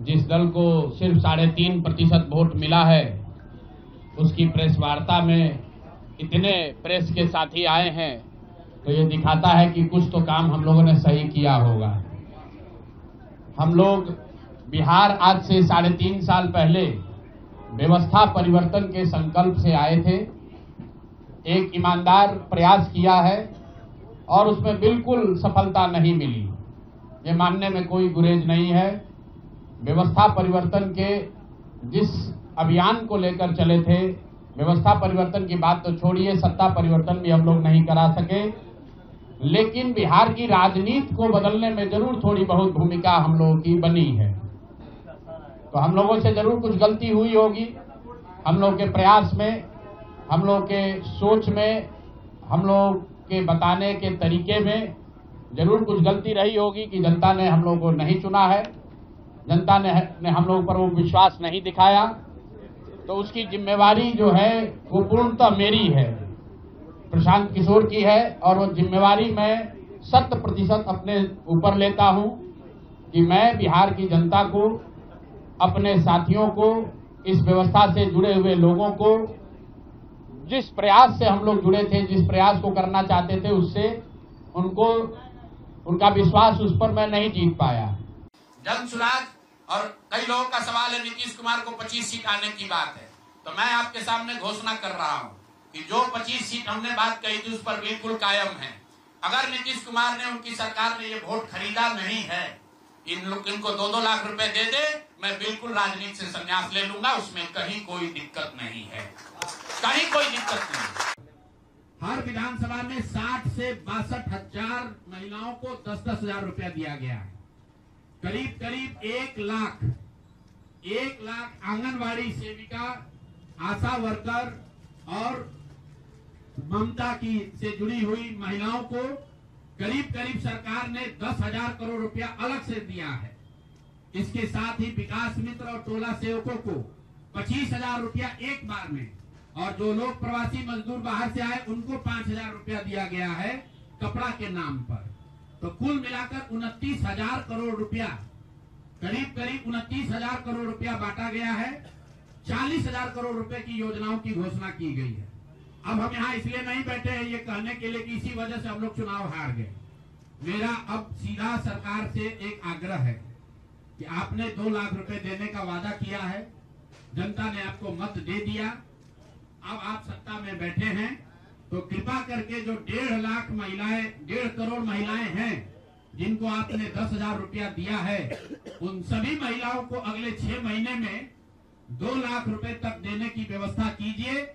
जिस दल को सिर्फ 3.5% वोट मिला है, उसकी प्रेस वार्ता में इतने प्रेस के साथी आए हैं, तो ये दिखाता है कि कुछ तो काम हम लोगों ने सही किया होगा। हम लोग बिहार आज से 3.5 साल पहले व्यवस्था परिवर्तन के संकल्प से आए थे। एक ईमानदार प्रयास किया है और उसमें बिल्कुल सफलता नहीं मिली, ये मानने में कोई गुरेज नहीं है। व्यवस्था परिवर्तन के जिस अभियान को लेकर चले थे, व्यवस्था परिवर्तन की बात तो छोड़िए, सत्ता परिवर्तन भी हम लोग नहीं करा सके, लेकिन बिहार की राजनीति को बदलने में जरूर थोड़ी बहुत भूमिका हम लोगों की बनी है। तो हम लोगों से जरूर कुछ गलती हुई होगी, हम लोग के प्रयास में, हम लोग के सोच में, हम लोग के बताने के तरीके में जरूर कुछ गलती रही होगी कि जनता ने हम लोग को नहीं चुना है, जनता ने हम लोग पर वो विश्वास नहीं दिखाया। तो उसकी जिम्मेवारी जो है वो पूर्णतः मेरी है, प्रशांत किशोर की है, और वो जिम्मेवारी मैं 100% अपने ऊपर लेता हूं कि मैं बिहार की जनता को, अपने साथियों को, इस व्यवस्था से जुड़े हुए लोगों को, जिस प्रयास से हम लोग जुड़े थे, जिस प्रयास को करना चाहते थे, उससे उनका विश्वास उस पर मैं नहीं जीत पाया। जन सुराज और कई लोगों का सवाल है, नीतीश कुमार को 25 सीट आने की बात है, तो मैं आपके सामने घोषणा कर रहा हूं कि जो 25 सीट हमने बात कही थी उस पर बिल्कुल कायम है। अगर नीतीश कुमार ने, उनकी सरकार ने ये वोट खरीदा नहीं है, इनको 2-2 लाख रुपए दे दे, मैं बिल्कुल राजनीति से संन्यास ले लूंगा, उसमें कहीं कोई दिक्कत नहीं है, कहीं कोई दिक्कत नहीं। हर विधानसभा में 60 से 62 हजार महिलाओं को 10-10 हजार रुपया दिया गया है। करीब 1 लाख आंगनवाड़ी सेविका, आशा वर्कर और ममता की से जुड़ी हुई महिलाओं को करीब सरकार ने 10,000 करोड़ रुपया अलग से दिया है। इसके साथ ही विकास मित्र और टोला सेवकों को 25,000 रुपया एक बार में, और जो लोग प्रवासी मजदूर बाहर से आए उनको 5,000 रुपया दिया गया है कपड़ा के नाम पर। तो कुल मिलाकर 29,000 करोड़ रुपया, करीब 29,000 करोड़ रुपया बांटा गया है। 40,000 करोड़ रुपए की योजनाओं की घोषणा की गई है। अब हम यहाँ इसलिए नहीं बैठे हैं ये कहने के लिए कि इसी वजह से हम लोग चुनाव हार गए। मेरा अब सीधा सरकार से एक आग्रह है कि आपने 2 लाख रुपए देने का वादा किया है, जनता ने आपको मत दे दिया, अब आप सत्ता में बैठे हैं, तो कृपा करके जो 1.5 करोड़ महिलाएं हैं जिनको आपने 10,000 रुपया दिया है, उन सभी महिलाओं को अगले 6 महीने में 2 लाख रुपए तक देने की व्यवस्था कीजिए,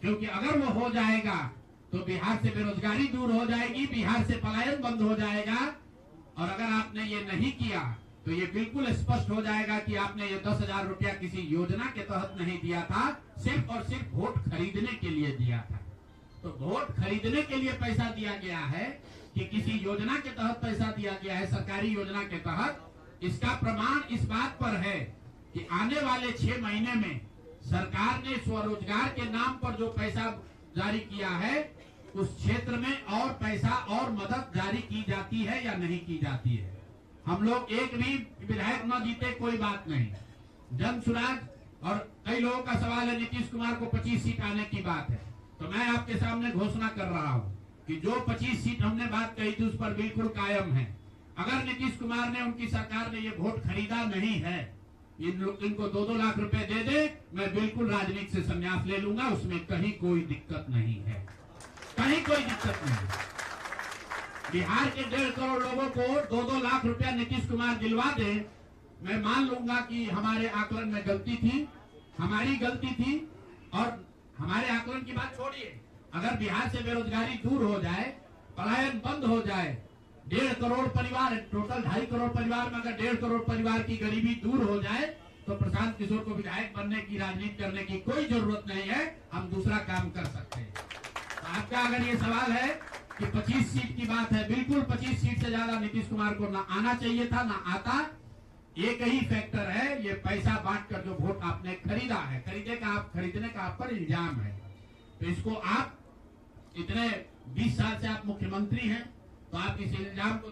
क्योंकि अगर वो हो जाएगा तो बिहार से बेरोजगारी दूर हो जाएगी, बिहार से पलायन बंद हो जाएगा। और अगर आपने ये नहीं किया तो ये बिल्कुल स्पष्ट हो जाएगा कि आपने ये 10,000 रुपया किसी योजना के तहत नहीं दिया था, सिर्फ और सिर्फ वोट खरीदने के लिए दिया था। तो वोट खरीदने के लिए पैसा दिया गया है कि किसी योजना के तहत पैसा दिया गया है, सरकारी योजना के तहत, इसका प्रमाण इस बात पर है कि आने वाले 6 महीने में सरकार ने स्वरोजगार के नाम पर जो पैसा जारी किया है, उस क्षेत्र में और पैसा और मदद जारी की जाती है या नहीं की जाती है। हम लोग एक भी विधायक न जीते कोई बात नहीं, जन सुराज और कई लोगों का सवाल है, नीतीश कुमार को 25 सीट आने की बात है, तो मैं आपके सामने घोषणा कर रहा हूं कि जो 25 सीट हमने बात कही थी उस पर बिल्कुल कायम है। अगर नीतीश कुमार ने, उनकी सरकार ने ये वोट खरीदा नहीं है, इनको 2-2 लाख रुपए दे दे, मैं बिल्कुल राजनीति से संन्यास ले लूंगा, उसमें कहीं कोई दिक्कत नहीं है, कहीं कोई दिक्कत नहीं। बिहार के 1.5 करोड़ लोगों को 2-2 लाख रुपया नीतीश कुमार दिलवा दे, मैं मान लूंगा कि हमारे आकलन में गलती थी, हमारी गलती थी। और हमारे आकलन की बात छोड़िए, अगर बिहार से बेरोजगारी दूर हो जाए, पलायन बंद हो जाए, 1.5 करोड़ परिवार, टोटल 2.5 करोड़ परिवार में अगर 1.5 करोड़ परिवार की गरीबी दूर हो जाए, तो प्रशांत किशोर को विधायक बनने की, राजनीति करने की कोई जरूरत नहीं है, हम दूसरा काम कर सकते हैं। तो आपका अगर ये सवाल है कि 25 सीट की बात है, बिल्कुल 25 सीट से ज्यादा नीतीश कुमार को ना आना चाहिए था, ना आता। एक ही फैक्टर है, ये पैसा बांटकर जो वोट आपने खरीदा है, खरीदने का आप पर इल्जाम है। तो इसको आप इतने 20 साल से आप मुख्यमंत्री हैं, तो आप इस इल्जाम को